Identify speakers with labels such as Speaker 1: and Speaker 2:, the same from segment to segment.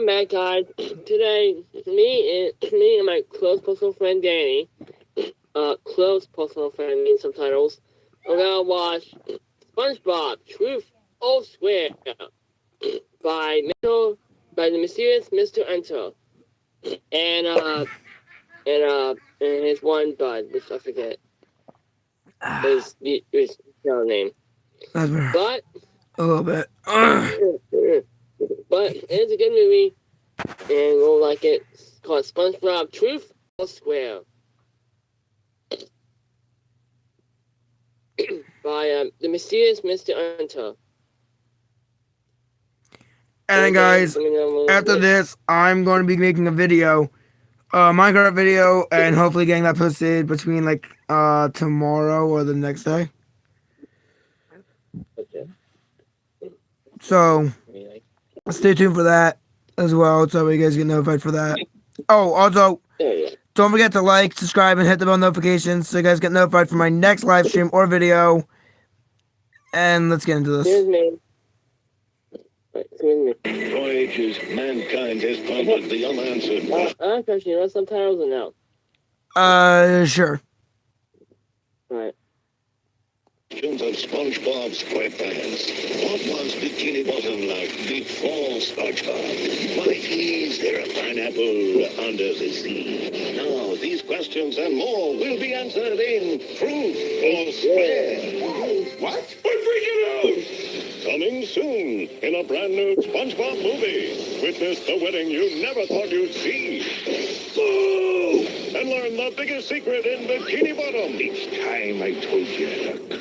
Speaker 1: Welcome back, guys. Today, me and my close personal friend Danny, close personal friend means subtitles, we're gonna watch SpongeBob Truth or Swear by the mysterious Mr. Enter and his one bud, which I forget his name.
Speaker 2: That's better.
Speaker 1: But
Speaker 2: A little bit.
Speaker 1: But it's a good movie, and we'll like it. It's called SpongeBob Truth or Square by the mysterious Mr. Enter.
Speaker 2: And guys, after this, I'm going to be making a video, Minecraft video, and hopefully getting that posted between like tomorrow or the next day.
Speaker 1: Okay.
Speaker 2: So stay tuned for that as well, so you guys get notified for that. Oh, also, don't forget to like, subscribe, and hit the bell notifications so you guys get notified for my next live stream or video. And let's get into this.
Speaker 1: Here's me.
Speaker 3: For ages, mankind has pondered the unanswered
Speaker 1: Question, you know subtitles or no?
Speaker 2: Sure.
Speaker 1: Alright.
Speaker 3: questions of SpongeBob SquarePants. What was Bikini Bottom like before SpongeBob? Why is there a pineapple under the sea? Now, these questions and more will be answered in Truth or Square. What? We're freaking out! Coming soon in a brand new SpongeBob movie. Witness the wedding you never thought you'd see. Boo! And learn the biggest secret in Bikini Bottom. Each time I told you.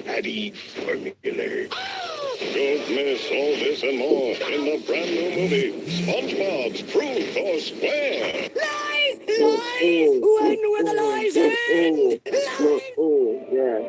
Speaker 3: Addy formula. Don't miss all this and more in the brand new movie, SpongeBob's Truth or Square.
Speaker 4: Lies! Lies! When will the lies end? Lies!
Speaker 1: Yeah.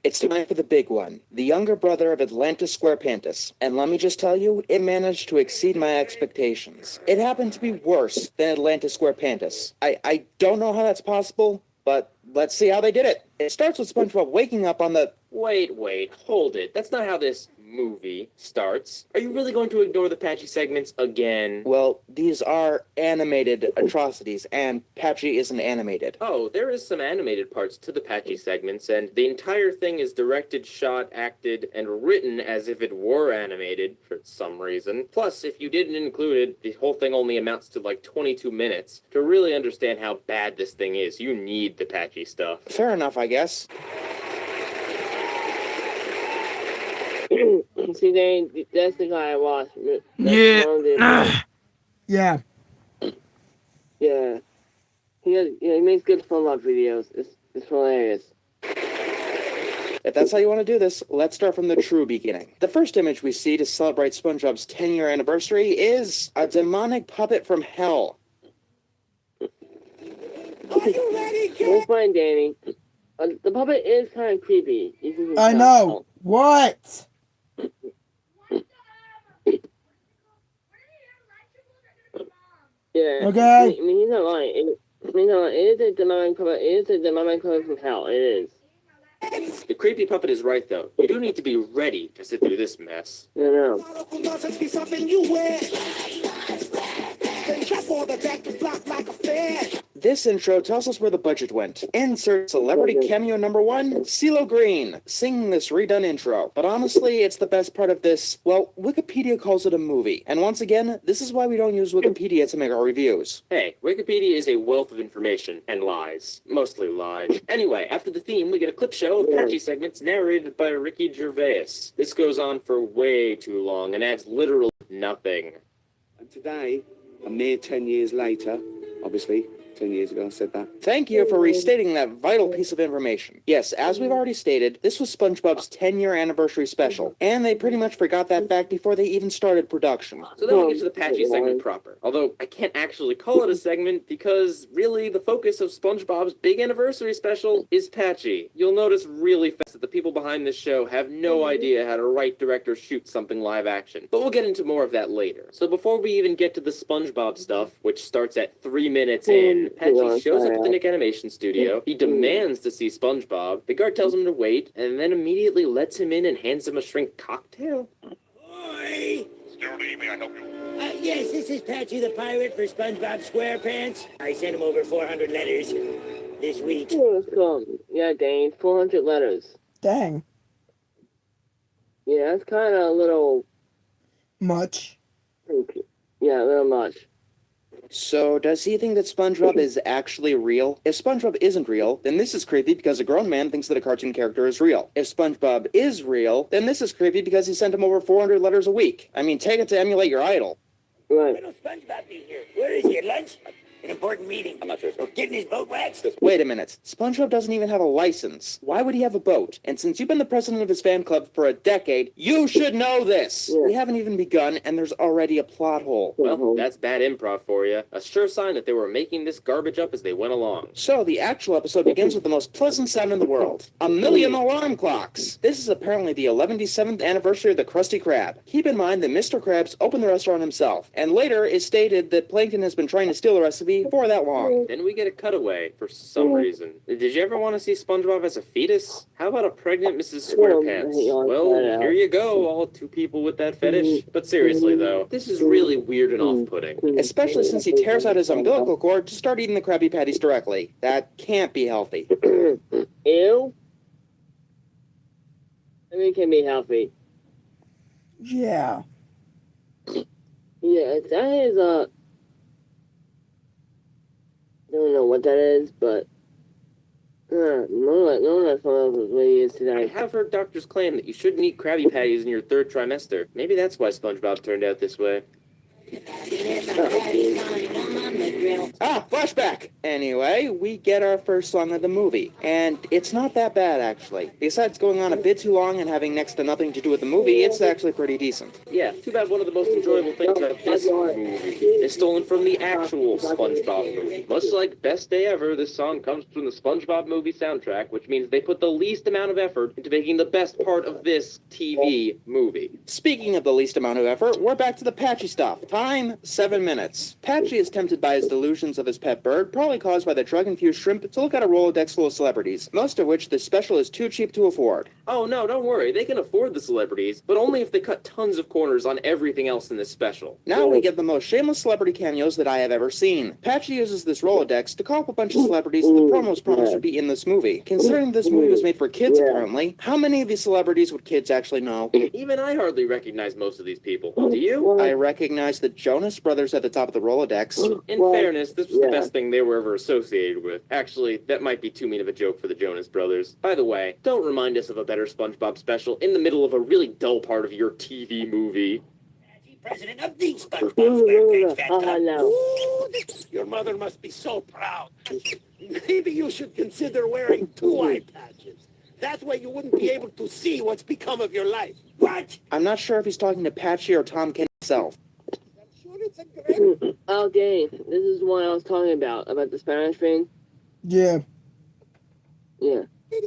Speaker 5: It's time for the big one, the younger brother of Atlantis SquarePantis. And let me just tell you, it managed to exceed my expectations. It happened to be worse than Atlantis SquarePantis. I don't know how that's possible, but let's see how they did it. It starts with SpongeBob waking up on the...
Speaker 6: Wait, hold it. That's not how this movie starts. Are you really going to ignore the Patchy segments again?
Speaker 5: Well, these are animated atrocities, and Patchy isn't animated.
Speaker 6: Oh, there is some animated parts to the Patchy segments, and the entire thing is directed, shot, acted, and written as if it were animated for some reason. Plus, if you didn't include it, the whole thing only amounts to like 22 minutes. To really understand how bad this thing is, you need the Patchy stuff.
Speaker 5: Fair enough, I guess.
Speaker 1: See, that's the guy I watched.
Speaker 2: Yeah. Yeah.
Speaker 1: Yeah. He makes good SpongeBob videos. It's hilarious.
Speaker 5: If that's how you want to do this, let's start from the true beginning. The first image we see to celebrate SpongeBob's 10-year anniversary is a demonic puppet from hell.
Speaker 4: Are you ready, kid?
Speaker 1: We'll find Danny. The puppet is kind of creepy.
Speaker 2: I know. What?
Speaker 1: Yeah.
Speaker 2: Okay.
Speaker 1: I mean, he's not lying. It is a demonic puppet. It is a demonic puppet from hell. It is.
Speaker 6: The creepy puppet is right, though. You do need to be ready to sit through this mess.
Speaker 1: I know.
Speaker 4: Must be something you wear. Then trap all the back to block like a fan.
Speaker 5: This intro tells us where the budget went. Insert celebrity cameo number 1, CeeLo Green, singing this redone intro. But honestly, it's the best part of this. Well, Wikipedia calls it a movie. And once again, this is why we don't use Wikipedia to make our reviews.
Speaker 6: Hey, Wikipedia is a wealth of information and lies. Mostly lies. Anyway, after the theme, we get a clip show of Patchy segments narrated by Ricky Gervais. This goes on for way too long and adds literally nothing.
Speaker 7: And today, a mere 10 years later, obviously,
Speaker 4: 10 years ago said that.
Speaker 5: Thank you for restating that vital piece of information. Yes, as we've already stated, this was SpongeBob's 10-year anniversary special, and they pretty much forgot that fact before they even started production.
Speaker 6: So then we get to the Patchy segment proper. Although I can't actually call it a segment because really the focus of SpongeBob's big anniversary special is Patchy. You'll notice really fast that the people behind this show have no idea how to write, direct, or shoot something live action. But we'll get into more of that later. So before we even get to the SpongeBob stuff, which starts at 3 minutes in, Patchy shows up at the Nick Animation Studio. He demands to see SpongeBob. The guard tells him to wait, and then immediately lets him in and hands him a shrimp cocktail.
Speaker 3: Oi! Security, may I help you?
Speaker 7: Yes, this is Patchy the Pirate for SpongeBob SquarePants. I sent him over 400 letters this week.
Speaker 1: Oh, come. Yeah, Dane, 400 letters.
Speaker 2: Dang.
Speaker 1: Yeah, that's kind of a little...
Speaker 2: Much.
Speaker 1: Yeah, a little much.
Speaker 5: So, does he think that SpongeBob is actually real? If SpongeBob isn't real, then this is creepy because a grown man thinks that a cartoon character is real. If SpongeBob is real, then this is creepy because he sent him over 400 letters a week. I mean, take it to emulate your idol.
Speaker 1: Right.
Speaker 7: Why don't SpongeBob be here? Where is he, at lunch? An important meeting. I'm not sure. Oh, getting his boat waxed?
Speaker 5: Wait a minute. SpongeBob doesn't even have a license. Why would he have a boat? And since you've been the president of his fan club for a decade, you should know this!
Speaker 1: Yeah.
Speaker 5: We haven't even begun, and there's already a plot hole.
Speaker 6: Well, that's bad improv for you. A sure sign that they were making this garbage up as they went along.
Speaker 5: So, the actual episode begins with the most pleasant sound in the world. 1,000,000 alarm clocks! This is apparently the 117th anniversary of the Krusty Krab. Keep in mind that Mr. Krabs opened the restaurant himself, and later it's stated that Plankton has been trying to steal the recipe for that long.
Speaker 6: Then we get a cutaway for some reason. Did you ever want to see SpongeBob as a fetus? How about a pregnant Mrs. SquarePants? Well, here you go, all two people with that fetish. But seriously though, this is really weird and off-putting.
Speaker 5: Especially since he tears out his umbilical cord to start eating the Krabby Patties directly. That can't be healthy.
Speaker 1: Ew? I mean, it can be healthy.
Speaker 2: Yeah.
Speaker 1: Yeah, that is, I don't know what that is, but no, that's what it is
Speaker 6: I
Speaker 1: today.
Speaker 6: have heard doctors claim that you shouldn't eat Krabby Patties in your third trimester. Maybe that's why SpongeBob turned out this way.
Speaker 5: Ah, flashback! Anyway, we get our first song of the movie, and it's not that bad, actually. Besides going on a bit too long and having next to nothing to do with the movie, it's actually pretty decent.
Speaker 6: Yeah, too bad one of the most enjoyable things about this movie is stolen from the actual SpongeBob movie. Much like Best Day Ever, this song comes from the SpongeBob movie soundtrack, which means they put the least amount of effort into making the best part of this TV movie.
Speaker 5: Speaking of the least amount of effort, we're back to the Patchy stuff. Time, 7 minutes. Patchy is tempted by his delusions of his pet bird, probably caused by the drug-infused shrimp, to look at a Rolodex full of celebrities, most of which this special is too cheap to afford.
Speaker 6: Oh no, don't worry, they can afford the celebrities, but only if they cut tons of corners on everything else in this special.
Speaker 5: Now we get the most shameless celebrity cameos that I have ever seen. Patchy uses this Rolodex to call up a bunch of celebrities that the promos promised would be in this movie. Considering this movie was made for kids, apparently, how many of these celebrities would kids actually know?
Speaker 6: Even I hardly recognize most of these people. Do you?
Speaker 5: I recognize the Jonas Brothers at the top of the Rolodex.
Speaker 6: In fairness, this was the best thing they were ever associated with. Actually, that might be too mean of a joke for the Jonas Brothers. By the way, don't remind us of a better SpongeBob special in the middle of a really dull part of your TV movie.
Speaker 7: President of the SpongeBob SquarePants fan club.
Speaker 1: no.
Speaker 8: Ooh, your mother must be so proud. Maybe you should consider wearing 2 eye patches. That way you wouldn't be able to see what's become of your life.
Speaker 7: What?
Speaker 5: I'm not sure if he's talking to Patchy or Tom Kenny himself.
Speaker 8: I'm sure it's a great...
Speaker 1: Oh, Dave, this is what I was talking about the Spanish thing.
Speaker 2: Yeah.
Speaker 1: Yeah.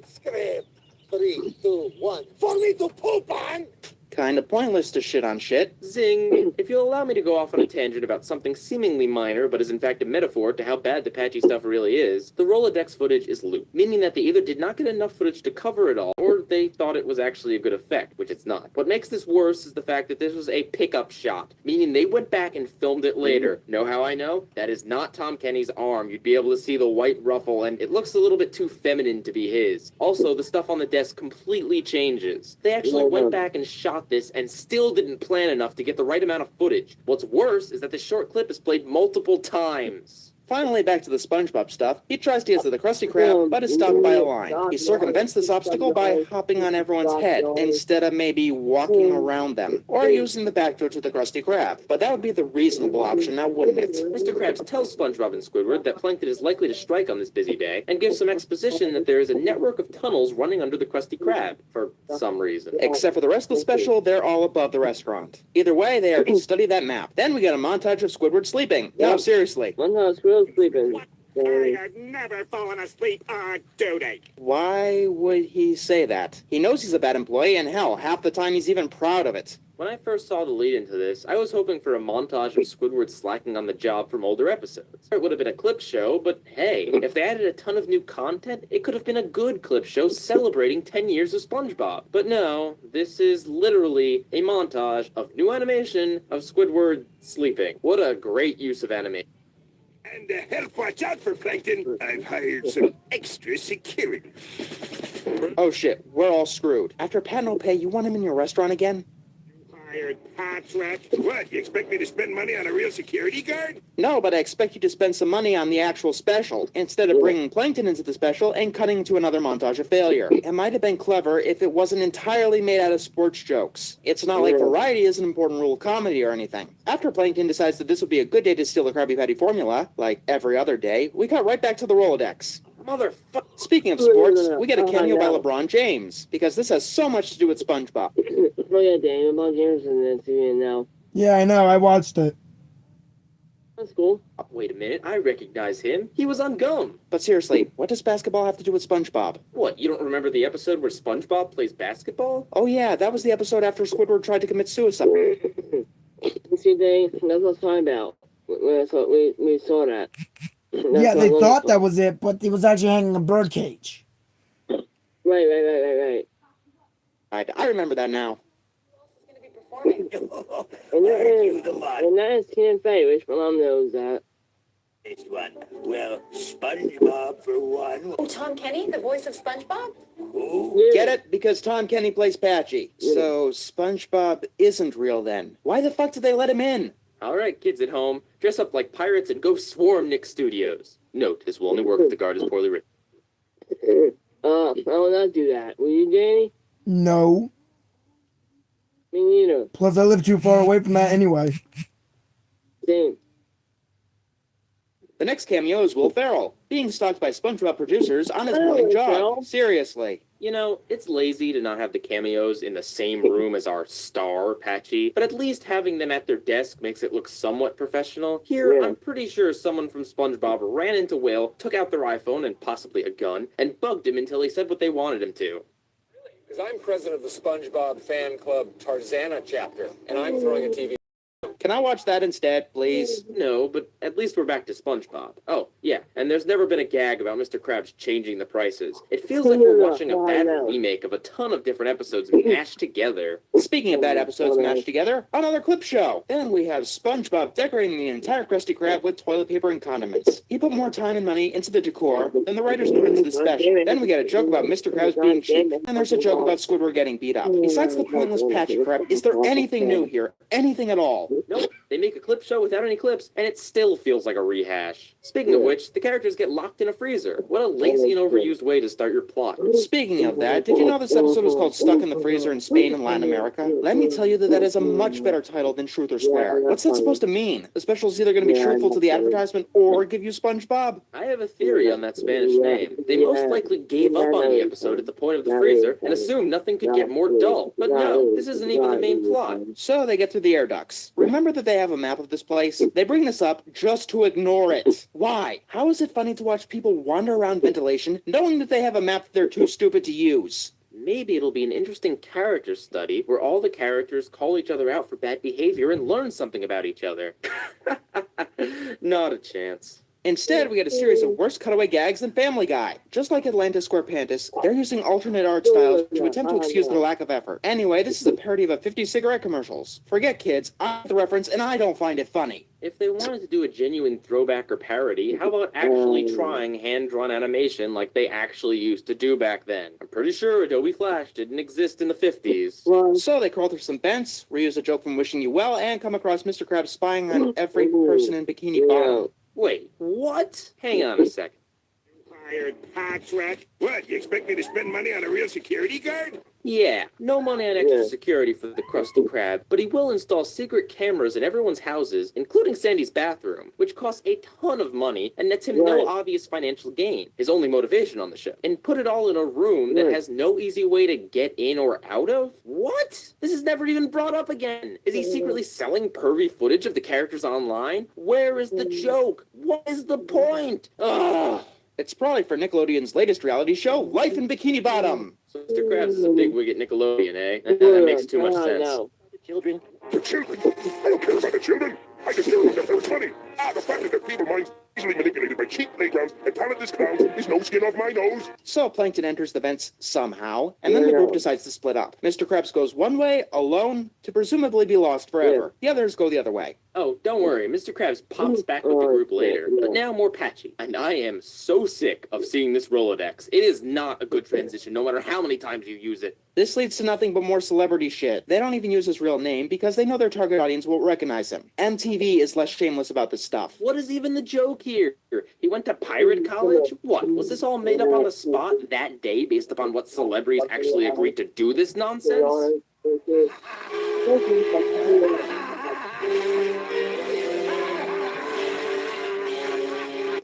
Speaker 8: script. 3, 2, 1. For me to poop on!
Speaker 5: Kinda pointless to shit on shit.
Speaker 6: Zing! If you'll allow me to go off on a tangent about something seemingly minor, but is in fact a metaphor to how bad the Patchy stuff really is, the Rolodex footage is loop, meaning that they either did not get enough footage to cover it all, or they thought it was actually a good effect, which it's not. What makes this worse is the fact that this was a pickup shot, meaning they went back and filmed it later. Know how I know? That is not Tom Kenny's arm. You'd be able to see the white ruffle, and it looks a little bit too feminine to be his. Also, the stuff on the desk completely changes. They actually went back and shot this and still didn't plan enough to get the right amount of footage. What's worse is that the short clip is played multiple times.
Speaker 5: Finally, back to the SpongeBob stuff. He tries to get to the Krusty Krab, but is stopped by a line. He circumvents this obstacle by hopping on everyone's head, instead of maybe walking around them, or using the back door to the Krusty Krab. But that would be the reasonable option, now wouldn't it?
Speaker 6: Mr. Krabs tells SpongeBob and Squidward that Plankton is likely to strike on this busy day, and gives some exposition that there is a network of tunnels running under the Krusty Krab, for some reason.
Speaker 5: Except for the rest of the special, they're all above the restaurant. Either way, they are to study that map. Then we get a montage of Squidward sleeping. No, seriously.
Speaker 1: One time Squirrel's sleeping.
Speaker 8: I have never fallen asleep on duty.
Speaker 5: Why would he say that? He knows he's a bad employee, and hell, half the time he's even proud of it.
Speaker 6: When I first saw the lead into this, I was hoping for a montage of Squidward slacking on the job from older episodes. It would have been a clip show, but hey, if they added a ton of new content, it could have been a good clip show celebrating 10 years of SpongeBob. But no, this is literally a montage of new animation of Squidward sleeping. What a great use of animation.
Speaker 8: And to help watch out for Plankton, I've hired some extra security.
Speaker 5: Oh shit, we're all screwed. After Pat no pay, you want him in your restaurant again?
Speaker 8: Hired Patrick? What, you expect me to spend money on a real security guard?
Speaker 5: No, but I expect you to spend some money on the actual special, instead of bringing Plankton into the special and cutting to another montage of failure. It might have been clever if it wasn't entirely made out of sports jokes. It's not like variety is an important rule of comedy or anything. After Plankton decides that this would be a good day to steal the Krabby Patty formula, like every other day, we cut right back to the Rolodex.
Speaker 6: Motherfucker.
Speaker 5: Speaking of sports, we get a cameo by LeBron James, because this has so much to do with SpongeBob.
Speaker 1: Oh yeah, Daniel, LeBron James in the TV now.
Speaker 2: Yeah, I know. I watched it.
Speaker 1: That's cool.
Speaker 6: Wait a minute, I recognize him. He was on Gum.
Speaker 5: But seriously, what does basketball have to do with SpongeBob?
Speaker 6: What, you don't remember the episode where SpongeBob plays basketball?
Speaker 5: Oh yeah, that was the episode after Squidward tried to commit suicide.
Speaker 1: See, Dave, that's what I was talking about. We saw that.
Speaker 2: Yeah, they thought that was it, but it was actually hanging in a bird cage.
Speaker 1: Right.
Speaker 5: I remember that now.
Speaker 1: And that is Ken Fay, which my mom knows that.
Speaker 7: This one. Well, SpongeBob for one.
Speaker 9: Oh, Tom Kenny, the voice of SpongeBob?
Speaker 7: Who?
Speaker 5: Get it? Because Tom Kenny plays Patchy. So SpongeBob isn't real then. Why the fuck did they let him in?
Speaker 6: Alright, kids at home, dress up like pirates and go swarm Nick Studios. Note, this will only work if the guard is poorly written.
Speaker 1: I will not do that. Will you, Danny?
Speaker 2: No.
Speaker 1: Me neither.
Speaker 2: Plus, I live too far away from that anyway.
Speaker 1: Same.
Speaker 5: The next cameo is Will Ferrell, being stalked by SpongeBob producers on his morning job.
Speaker 1: Ferrell?
Speaker 5: Seriously.
Speaker 6: You know, it's lazy to not have the cameos in the same room as our star, Patchy, but at least having them at their desk makes it look somewhat professional. Here, I'm pretty sure someone from SpongeBob ran into Will, took out their iPhone and possibly a gun, and bugged him until he said what they wanted him to.
Speaker 10: Because I'm president of the SpongeBob fan club Tarzana chapter, and I'm throwing a TV.
Speaker 5: Can I watch that instead, please?
Speaker 6: No, but at least we're back to SpongeBob. Oh, yeah, and there's never been a gag about Mr. Krabs changing the prices. It feels like we're watching a bad remake of a ton of different episodes mashed together.
Speaker 5: Speaking of bad episodes mashed together, another clip show. Then we have SpongeBob decorating the entire Krusty Krab with toilet paper and condiments. He put more time and money into the decor than the writers put into the special. Then we get a joke about Mr. Krabs being cheap, and there's a joke about Squidward getting beat up. Besides the pointless Patchy crap, is there anything new here? Anything at all?
Speaker 6: Nope, they make a clip show without any clips, and it still feels like a rehash. Speaking of which, the characters get locked in a freezer. What a lazy and overused way to start your plot.
Speaker 5: Speaking of that, did you know this episode was called Stuck in the Freezer in Spain and Latin America? Let me tell you that is a much better title than Truth or Square. What's that supposed to mean? The special is either going to be truthful to the advertisement or give you SpongeBob?
Speaker 6: I have a theory on that Spanish name. They most likely gave up on the episode at the point of the freezer and assumed nothing could get more dull. But no, this isn't even the main plot.
Speaker 5: So they get through the air ducts. Remember that they have a map of this place? They bring this up just to ignore it. Why? How is it funny to watch people wander around ventilation knowing that they have a map that they're too stupid to use?
Speaker 6: Maybe it'll be an interesting character study where all the characters call each other out for bad behavior and learn something about each other. Not a chance.
Speaker 5: Instead, we get a series of worse cutaway gags than Family Guy. Just like Atlantis SquarePantis, they're using alternate art styles to attempt to excuse their lack of effort. Anyway, this is a parody of a 50s cigarette commercials. Forget kids, I get the reference and I don't find it funny.
Speaker 6: If they wanted to do a genuine throwback or parody, how about actually trying hand-drawn animation like they actually used to do back then? I'm pretty sure Adobe Flash didn't exist in the 50s.
Speaker 5: So they crawl through some vents, reuse a joke from Wishing You Well, and come across Mr. Krabs spying on every person in Bikini Bottom.
Speaker 6: Wait, what? Hang on a second.
Speaker 8: Hired Patrick. What, you expect me to spend money on a real security guard?
Speaker 6: Yeah, no money on extra security for the Krusty Krab, but he will install secret cameras in everyone's houses, including Sandy's bathroom, which costs a ton of money and nets him no obvious financial gain, his only motivation on the show, and put it all in a room that has no easy way to get in or out of? What? This is never even brought up again. Is he secretly selling pervy footage of the characters online? Where is the joke? What is the point? Ugh.
Speaker 5: It's probably for Nickelodeon's latest reality show, Life in Bikini Bottom.
Speaker 6: So Mr. Krabs is a big wig at Nickelodeon, eh? That makes too much sense.
Speaker 1: No.
Speaker 7: The children.
Speaker 3: The children? I don't care about the children. I just care about the first money. The fact that their feeble minds easily manipulated by cheap playgrounds and talentless clowns is no skin off my nose.
Speaker 5: So Plankton enters the vents somehow, and then the group decides to split up. Mr. Krabs goes one way, alone, to presumably be lost forever. The others go the other way.
Speaker 6: Oh, don't worry. Mr. Krabs pops back with the group later. But now more patchy. And I am so sick of seeing this Rolodex. It is not a good transition, no matter how many times you use it.
Speaker 5: This leads to nothing but more celebrity shit. They don't even use his real name because they know their target audience won't recognize him. MTV is less shameless about this stuff.
Speaker 6: What is even the joke here? He went to pirate college? What? Was this all made up on the spot that day based upon what celebrities actually agreed to do this nonsense?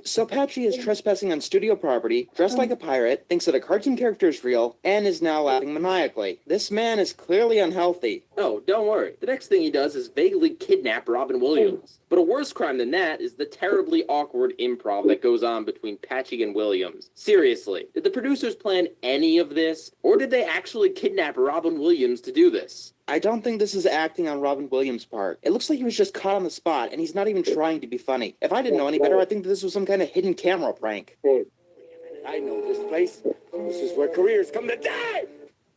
Speaker 5: So Patchy is trespassing on studio property, dressed like a pirate, thinks that a cartoon character is real, and is now laughing maniacally. This man is clearly unhealthy.
Speaker 6: Oh, don't worry. The next thing he does is vaguely kidnap Robin Williams. But a worse crime than that is the terribly awkward improv that goes on between Patchy and Williams. Seriously, did the producers plan any of this? Or did they actually kidnap Robin Williams to do this?
Speaker 5: I don't think this is acting on Robin Williams' part. It looks like he was just caught on the spot, and he's not even trying to be funny. If I didn't know any better, I'd think that this was some kind of hidden camera prank.
Speaker 8: I know this place. This is where careers come to die.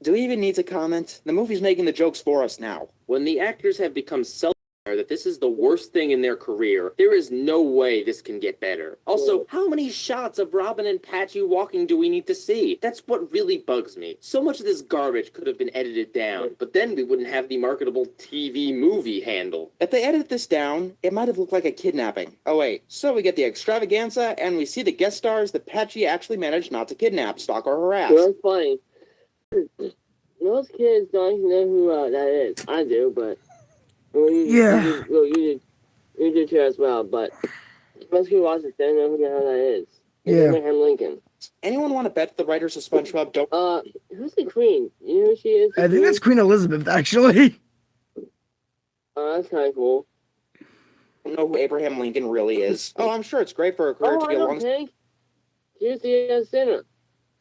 Speaker 5: Do we even need to comment? The movie's making the jokes for us now.
Speaker 6: When the actors have become self-aware that this is the worst thing in their career, there is no way this can get better. Also, how many shots of Robin and Patchy walking do we need to see? That's what really bugs me. So much of this garbage could have been edited down, but then we wouldn't have the marketable TV movie handle.
Speaker 5: If they edited this down, it might have looked like a kidnapping. Oh wait, so we get the extravaganza, and we see the guest stars that Patchy actually managed not to kidnap, stalk, or harass.
Speaker 1: That's funny. Most kids don't even know who that is. I do, but you do too as well. But most people watch it, they don't know who the hell that is.
Speaker 2: Yeah.
Speaker 1: Abraham Lincoln.
Speaker 5: Anyone want to bet the writers of SpongeBob don't?
Speaker 1: Who's the queen? You know who she is?
Speaker 2: I think that's Queen Elizabeth, actually.
Speaker 1: Oh, that's kind of cool.
Speaker 5: Know who Abraham Lincoln really is. Oh, I'm sure it's great for a career to
Speaker 1: I
Speaker 5: be
Speaker 1: know,
Speaker 5: alongside
Speaker 1: Pink. She's the sinner.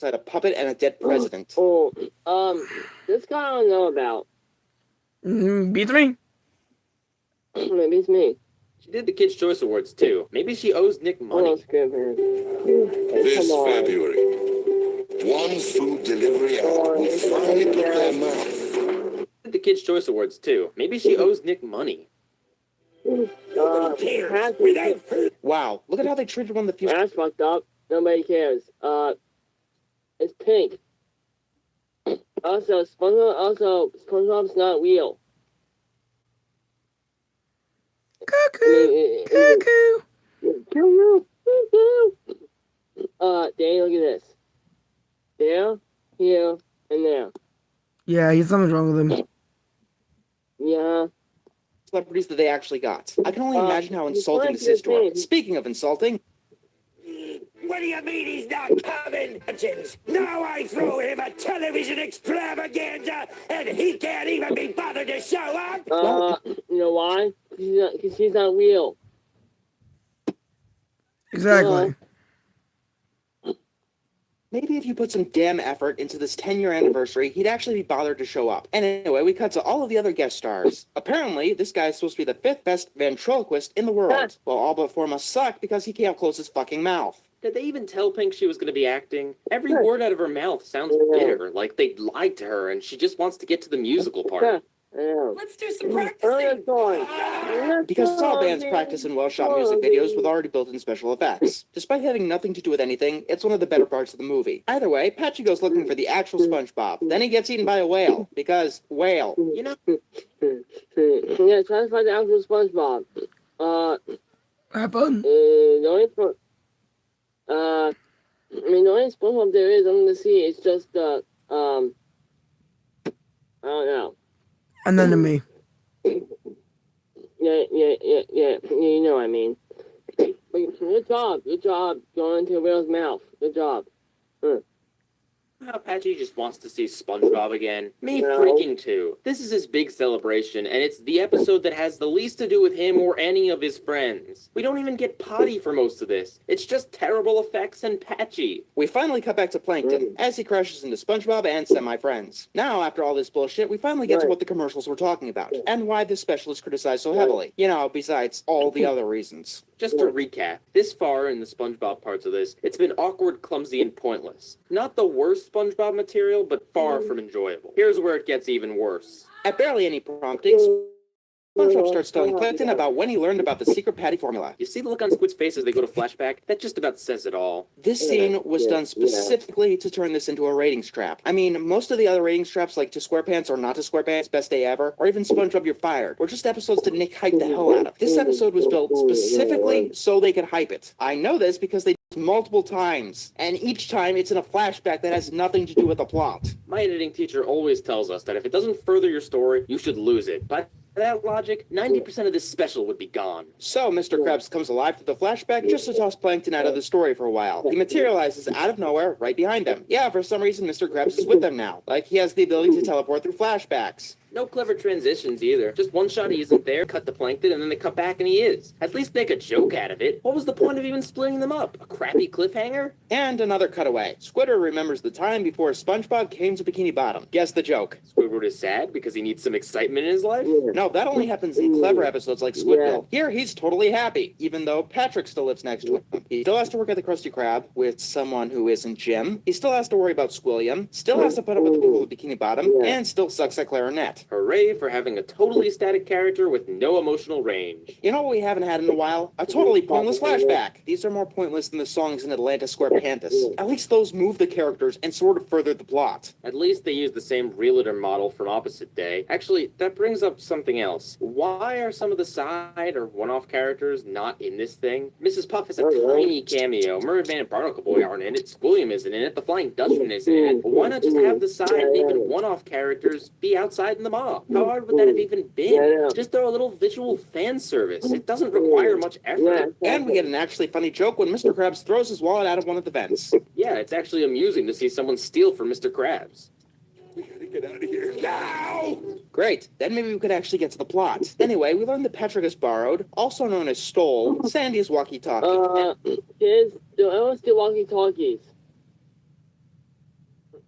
Speaker 5: a puppet and a dead president.
Speaker 1: This guy I don't know about.
Speaker 2: Beats me.
Speaker 1: Maybe it's me.
Speaker 6: She did the Kids' Choice Awards, too. Maybe she owes Nick money.
Speaker 3: This February, one food delivery app will finally put their mouth.
Speaker 6: Did the Kids' Choice Awards, too. Maybe she owes Nick money.
Speaker 5: Wow, look at how they treated one of the few.
Speaker 1: That's fucked up. Nobody cares. It's pink. Also, SpongeBob's not real.
Speaker 2: Cuckoo. Cuckoo.
Speaker 1: Danny, look at this. There, here, and there.
Speaker 2: Yeah, he's something's wrong with him.
Speaker 1: Yeah.
Speaker 5: Celebrities that they actually got. I can only imagine how insulting this is to her. Speaking of insulting.
Speaker 7: What do you mean he's not coming? Now I throw him a television extravaganza, and he can't even be bothered to show up?
Speaker 1: You know why? Because he's not real.
Speaker 2: Exactly.
Speaker 5: Maybe if you put some damn effort into this 10-year anniversary, he'd actually be bothered to show up. And anyway, we cut to all of the other guest stars. Apparently, this guy is supposed to be the 5th best ventriloquist in the world. Well, all but 4 must suck because he can't close his fucking mouth.
Speaker 6: Did they even tell Pink she was going to be acting? Every word out of her mouth sounds bitter, like they lied to her and she just wants to get to the musical part.
Speaker 9: Let's do some practicing.
Speaker 5: Because all bands practice in well-shot music videos with already built-in special effects. Despite having nothing to do with anything, it's one of the better parts of the movie. Either way, Patchy goes looking for the actual SpongeBob. Then he gets eaten by a whale, because whale.
Speaker 6: You know?
Speaker 1: Yeah, try to find the actual SpongeBob.
Speaker 2: Have fun.
Speaker 1: The only the only SpongeBob there is I'm gonna see is just I don't know.
Speaker 2: And then to me.
Speaker 1: Yeah. You know what I mean. Good job. Going into Will's mouth. Good job.
Speaker 6: Patchy just wants to see SpongeBob again. Me
Speaker 1: No.
Speaker 6: freaking too. This is his big celebration, and it's the episode that has the least to do with him or any of his friends. We don't even get Potty for most of this. It's just terrible effects and Patchy.
Speaker 5: We finally cut back to Plankton as he crashes into SpongeBob and semi-friends. Now, after all this bullshit, we finally get to what the commercials were talking about and why this special is criticized so heavily. You know, besides all the other reasons.
Speaker 6: Just to recap, this far in the SpongeBob parts of this, it's been awkward, clumsy, and pointless. Not the worst SpongeBob material, but far from enjoyable. Here's where it gets even worse.
Speaker 5: At barely any promptings, SpongeBob starts telling Plankton about when he learned about the secret patty formula.
Speaker 6: You see the look on Squid's face as they go to flashback? That just about says it all.
Speaker 5: This scene was done specifically to turn this into a ratings trap. I mean, most of the other ratings traps, like To SquarePants or Not To SquarePants, Best Day Ever, or even SpongeBob You're Fired, were just episodes that Nick hyped the hell out of. This episode was built specifically so they could hype it. I know this because they did it multiple times, and each time it's in a flashback that has nothing to do with the plot.
Speaker 6: My editing teacher always tells us that if it doesn't further your story, you should lose it. But by that logic, 90% of this special would be gone.
Speaker 5: So Mr. Krabs comes alive to the flashback just to toss Plankton out of the story for a while. He materializes out of nowhere right behind them. Yeah, for some reason Mr. Krabs is with them now. Like he has the ability to teleport through flashbacks.
Speaker 6: No clever transitions either. Just one shot he isn't there, cut to Plankton, and then they cut back and he is. At least make a joke out of it. What was the point of even splitting them up? A crappy cliffhanger?
Speaker 5: And another cutaway. Squidward remembers the time before SpongeBob came to Bikini Bottom. Guess the joke.
Speaker 6: Squidward is sad because he needs some excitement in his life?
Speaker 5: No, that only happens in clever episodes like Squidville. Here, he's totally happy, even though Patrick still lives next to him. He still has to work at the Krusty Krab with someone who isn't Jim. He still has to worry about Squilliam, still has to put up with the people of Bikini Bottom, and still sucks at clarinet.
Speaker 6: Hooray for having a totally static character with no emotional range.
Speaker 5: You know what we haven't had in a while? A totally pointless flashback. These are more pointless than the songs in Atlanta Square Panthers. At least those move the characters and sort of further the plot.
Speaker 6: At least they use the same realtor model from Opposite Day. Actually, that brings up something else. Why are some of the side or one-off characters not in this thing? Mrs. Puff has a tiny cameo. Merman and Barnacle Boy aren't in it. Squilliam isn't in it. The Flying Dutchman isn't in it. Why not just have the side and even one-off characters be outside in the mob? How hard would that have even been? Just throw a little visual fan service. It doesn't require much effort.
Speaker 5: And we get an actually funny joke when Mr. Krabs throws his wallet out of one of the vents.
Speaker 6: Yeah, it's actually amusing to see someone steal from Mr. Krabs.
Speaker 8: We gotta get out of here now!
Speaker 5: Great, then maybe we could actually get to the plot. Anyway, we learned that Patrick has borrowed, also known as stole, Sandy's walkie-talkie.
Speaker 1: Kids, don't ever steal walkie-talkies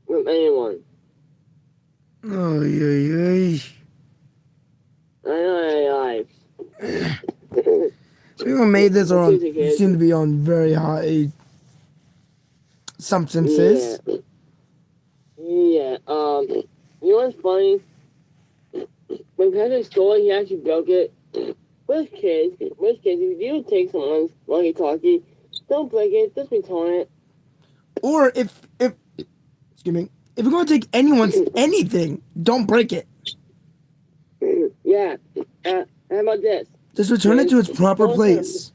Speaker 1: from anyone.
Speaker 2: Oh, yeah.
Speaker 1: Aye.
Speaker 2: People made this on seem to be on very high substances.
Speaker 1: Yeah. You know what's funny? When Patrick stole it, he actually broke it. With kids, if you take someone's walkie-talkie, don't break it, just return it.
Speaker 2: Or if excuse me, if you're gonna take anyone's anything, don't break it.
Speaker 1: Yeah. How about this?
Speaker 2: Just return it to its proper place.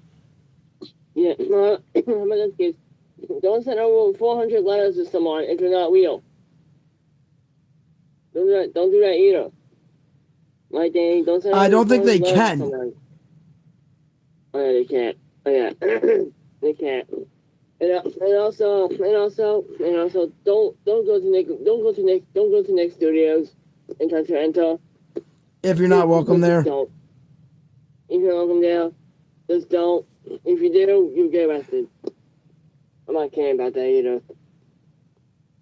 Speaker 1: Yeah. How about this, kids? Don't send over 400 letters to someone if you're not real. Don't do that either. Like don't send.
Speaker 2: I don't think they
Speaker 1: letters
Speaker 2: can.
Speaker 1: to someone. Oh yeah, they can't. Oh yeah, they can't. And also, don't go to Nick Studios and try to enter.
Speaker 2: If you're not welcome there.
Speaker 1: Don't. If you're welcome there, just don't. If you do, you get arrested. I'm not caring about that either.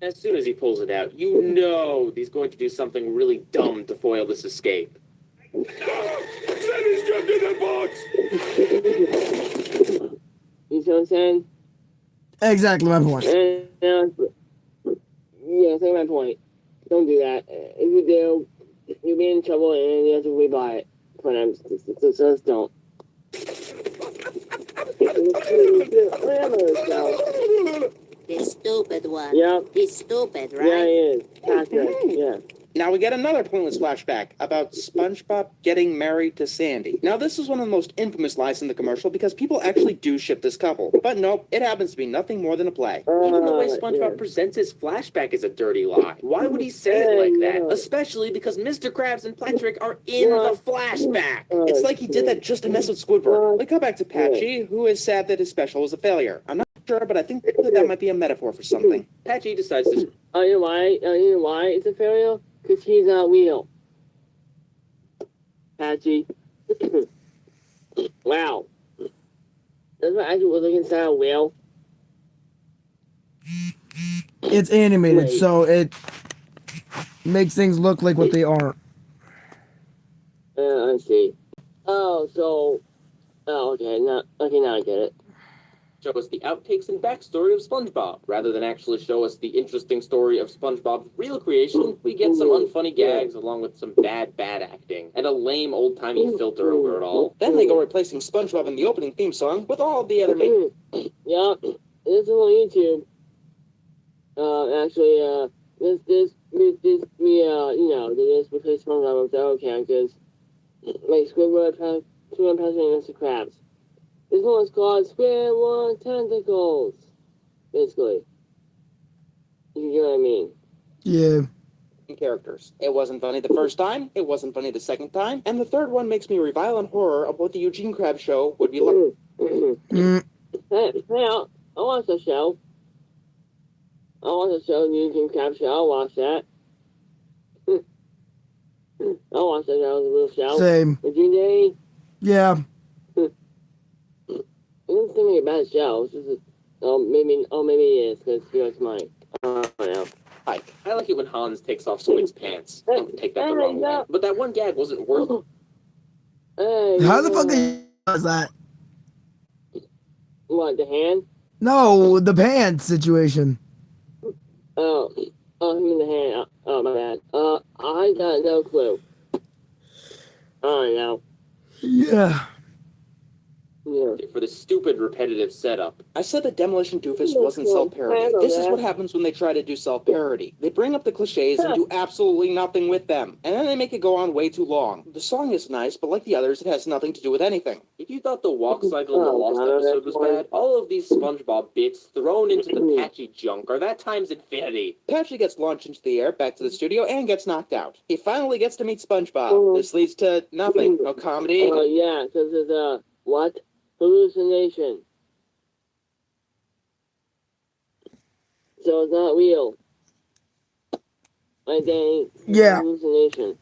Speaker 6: As soon as he pulls it out, you know he's going to do something really dumb to foil this escape.
Speaker 8: Sandy's jumped in that box!
Speaker 1: You see what I'm saying?
Speaker 2: Exactly my point.
Speaker 1: Yeah, that's my point. Don't do that. If you do, you'll be in trouble and you have to rebuy it for them. So just don't.
Speaker 9: The stupid one.
Speaker 1: Yep.
Speaker 9: He's stupid, right?
Speaker 1: Yeah, he is. Patrick. Yeah.
Speaker 5: Now we get another pointless flashback about SpongeBob getting married to Sandy. Now this is one of the most infamous lies in the commercial because people actually do ship this couple. But nope, it happens to be nothing more than a play.
Speaker 6: Even the way SpongeBob presents his flashback is a dirty lie. Why would he say it like that? Especially because Mr. Krabs and Patrick are in the flashback.
Speaker 5: It's like he did that just to mess with Squidward. We go back to Patchy, who is sad that his special was a failure. I'm not sure, but I think that might be a metaphor for something.
Speaker 6: Patchy decides to...
Speaker 1: Oh, you know why? You know why it's a failure? Because he's not real. Patchy. Wow. Does my actual looking sound real?
Speaker 2: It's animated, so it makes things look like what they aren't.
Speaker 1: I see. Oh, so... Oh, okay. Now I get it.
Speaker 6: Show us the outtakes and backstory of SpongeBob. Rather than actually show us the interesting story of SpongeBob's real creation, we get some unfunny gags along with some bad acting, and a lame old-timey filter over it all.
Speaker 5: Then they go replacing SpongeBob in the opening theme song with all of the other main...
Speaker 1: Yeah, this is on YouTube. Actually, this replace SpongeBob with the other characters, like Squidward, Patrick, and Mr. Krabs. This one's called Squidward Tentacles, basically. You get what I mean?
Speaker 2: Yeah.
Speaker 5: Characters. It wasn't funny the first time, it wasn't funny the second time, and the third one makes me revile in horror of what the Eugene Krabs show would be like.
Speaker 1: Hey, I'll watch the show. The Eugene Krabs show. I'll watch that. I'll watch that. That was a real show.
Speaker 2: Same.
Speaker 1: Would you, Danny?
Speaker 2: Yeah.
Speaker 1: I didn't think a bad show. This is, maybe it is because it's mine. Yeah.
Speaker 6: Ike, I like it when Hans takes off Squid's pants. Don't take that the wrong way. But that one gag wasn't worth it.
Speaker 1: Hey,
Speaker 2: How the fuck was that?
Speaker 1: What, the hand?
Speaker 2: No, the pants situation.
Speaker 1: Oh, him in the hand. Oh, my bad. I got no clue. Oh, no.
Speaker 2: Yeah.
Speaker 6: For the stupid repetitive setup.
Speaker 5: I said that Demolition Doofus wasn't self-parody. This is what happens when they try to do self-parody. They bring up the cliches and do absolutely nothing with them, and then they make it go on way too long. The song is nice, but like the others, it has nothing to do with anything.
Speaker 6: If you thought the walk cycle in the Lost episode was bad, all of these SpongeBob bits thrown into the Patchy junk are that times infinity.
Speaker 5: Patchy gets launched into the air, back to the studio, and gets knocked out. He finally gets to meet SpongeBob. This leads to nothing. No comedy.
Speaker 1: Oh, yeah, because it's what? Hallucination. So it's not real. I think
Speaker 2: Yeah.
Speaker 1: Hallucination.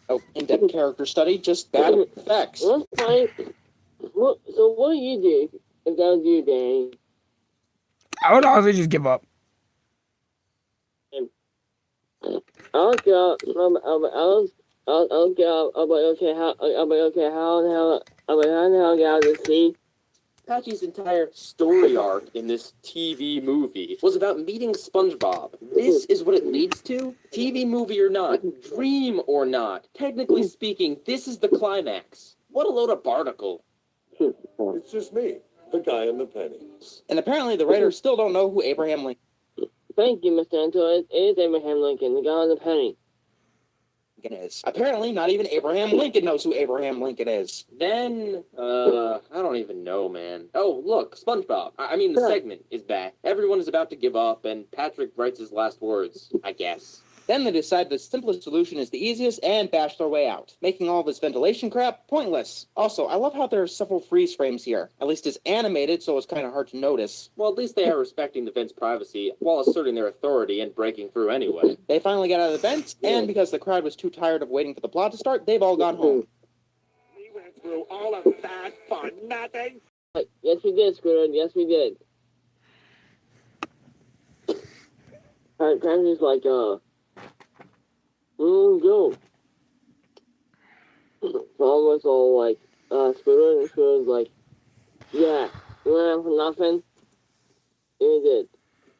Speaker 5: Oh, in-depth character study, just bad effects.
Speaker 1: So what do you do if that was you, Danny?
Speaker 2: I would honestly just give up.
Speaker 1: I'll go. I'll go. How the hell get out of the sea?
Speaker 6: Patchy's entire story arc in this TV movie was about meeting SpongeBob. This is what it leads to? TV movie or not, dream or not. Technically speaking, this is the climax. What a load of barnacle.
Speaker 8: It's just me, the guy in the penny.
Speaker 5: And apparently the writers still don't know who Abraham Lincoln
Speaker 1: Thank you, Mr. Anto. It is Abraham Lincoln, the guy on the penny.
Speaker 5: is. Apparently not even Abraham Lincoln knows who Abraham Lincoln is.
Speaker 6: Then, I don't even know, man. Oh, look, SpongeBob. I mean, the segment is back. Everyone is about to give up, and Patrick writes his last words, I guess.
Speaker 5: Then they decide the simplest solution is the easiest and bash their way out, making all this ventilation crap pointless. Also, I love how there are several freeze frames here. At least it's animated, so it's kind of hard to notice.
Speaker 6: Well, at least they are respecting the vent's privacy while asserting their authority and breaking through anyway.
Speaker 5: They finally got out of the vents, and because the crowd was too tired of waiting for the plot to start, they've all gone home.
Speaker 8: We went through all of that for nothing.
Speaker 1: Yes, we did, Squidward. Yes, we did. Patrick's like, go. Mom was all like, Squidward, and Squidward's like, yeah, you want for nothing? And he did.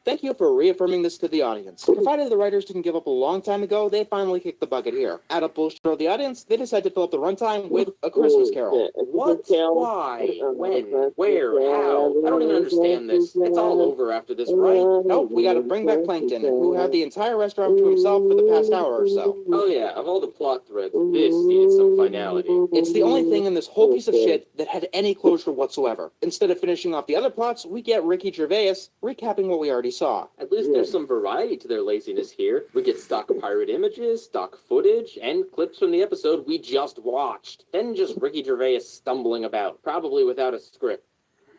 Speaker 5: Thank you for reaffirming this to the audience. Provided the writers didn't give up a long time ago, they finally kicked the bucket here. Out of bullshit for the audience, they decided to fill up the runtime with A Christmas Carol.
Speaker 6: What? Why? When? Where? How? I don't even understand this. It's all over after this, right?
Speaker 5: Nope, we gotta bring back Plankton, who had the entire restaurant to himself for the past hour or so.
Speaker 6: Oh yeah, of all the plot threads, this needed some finality.
Speaker 5: It's the only thing in this whole piece of shit that had any closure whatsoever. Instead of finishing off the other plots, we get Ricky Gervais recapping what we already saw.
Speaker 6: At least there's some variety to their laziness here. We get stock pirate images, stock footage, and clips from the episode we just watched. Then just Ricky Gervais stumbling about, probably without a script.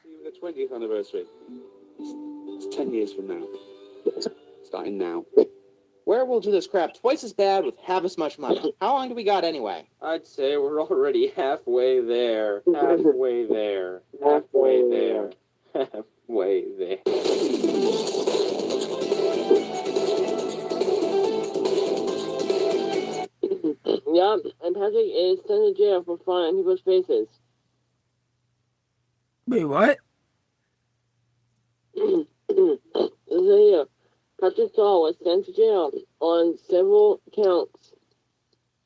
Speaker 4: See you at the 20th anniversary. It's 10 years from now. Starting now.
Speaker 5: Where we'll do this crap twice as bad with half as much money. How long do we got anyway?
Speaker 6: I'd say we're already halfway there. Halfway there. Halfway there. Halfway there.
Speaker 1: Yup, and Patrick is sent to jail for flying in people's faces.
Speaker 2: Wait, what?
Speaker 1: Listen here. Patrick Saul was sent to jail on several counts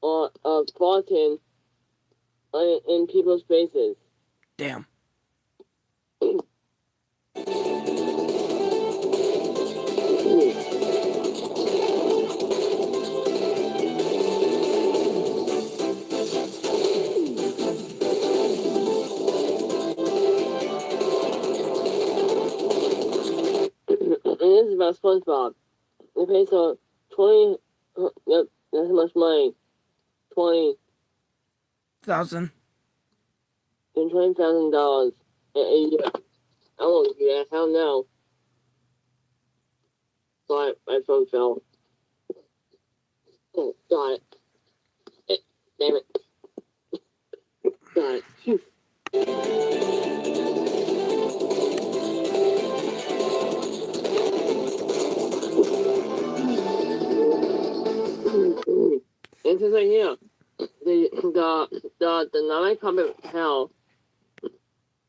Speaker 1: of farting in people's faces.
Speaker 2: Damn.
Speaker 1: And this is about SpongeBob. They paid so 20. Yep, that's how much money.
Speaker 2: 1,000.
Speaker 1: And $20,000 a year. I won't do that. Hell no. Sorry, my phone fell. Oh, got it. Damn it. Got it. Phew. It says right here, the nine carpet hell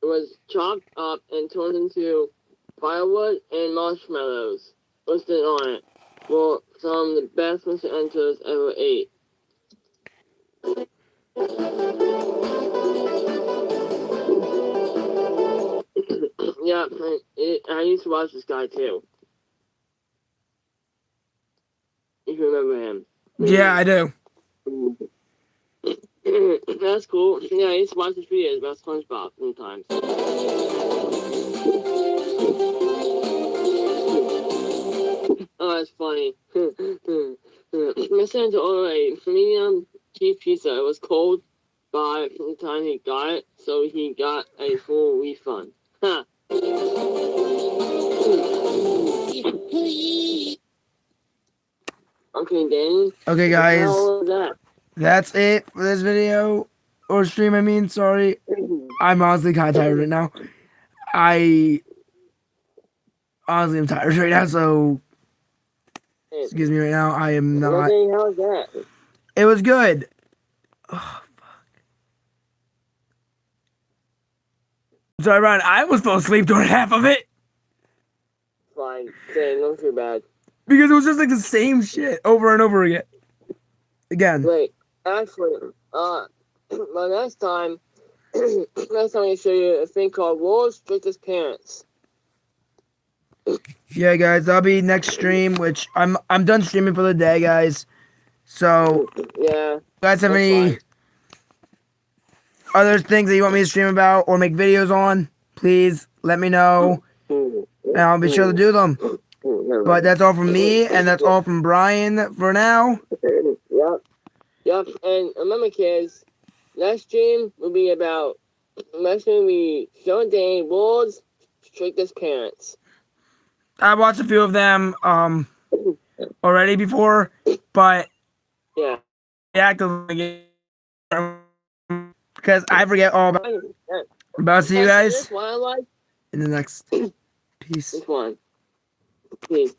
Speaker 1: was chopped up and turned into firewood and marshmallows listed on it. For some of the best Mr. Enters ever ate. Yeah, I used to watch this guy too. If you remember him.
Speaker 2: Yeah, I do.
Speaker 1: That's cool. Yeah, I used to watch his videos about SpongeBob sometimes. Oh, that's funny. My son's ordered a medium cheese pizza. It was cold by the time he got it, so he got a full refund. Huh. Okay, Danny.
Speaker 2: Okay, guys.
Speaker 1: How was that?
Speaker 2: That's it for this video. Or stream, I mean. Sorry. I'm honestly kind of tired right now. I honestly am tired right now, so excuse me right now. I am not.
Speaker 1: Danny, how was that?
Speaker 2: It was good. Oh, fuck. Sorry, Ryan. I almost fell asleep during half of it.
Speaker 1: Fine. Danny, don't feel bad.
Speaker 2: Because it was just like the same shit over and over again.
Speaker 1: Wait, actually, but next time I show you a thing called World's Strictest Parents.
Speaker 2: Yeah, guys, that'll be next stream, which I'm done streaming for the day, guys. So,
Speaker 1: yeah,
Speaker 2: guys have any other things that you want me to stream about or make videos on? Please let me know, and I'll be sure to do them. But that's all from me, and that's all from Brian for now.
Speaker 1: Yep, and remember, kids, next stream will be about showing Danny World's Strictest Parents.
Speaker 2: I watched a few of them already before, but
Speaker 1: yeah,
Speaker 2: I acted like it because I forget all about it. But I'll see you guys in the next piece.
Speaker 1: This one. Peace.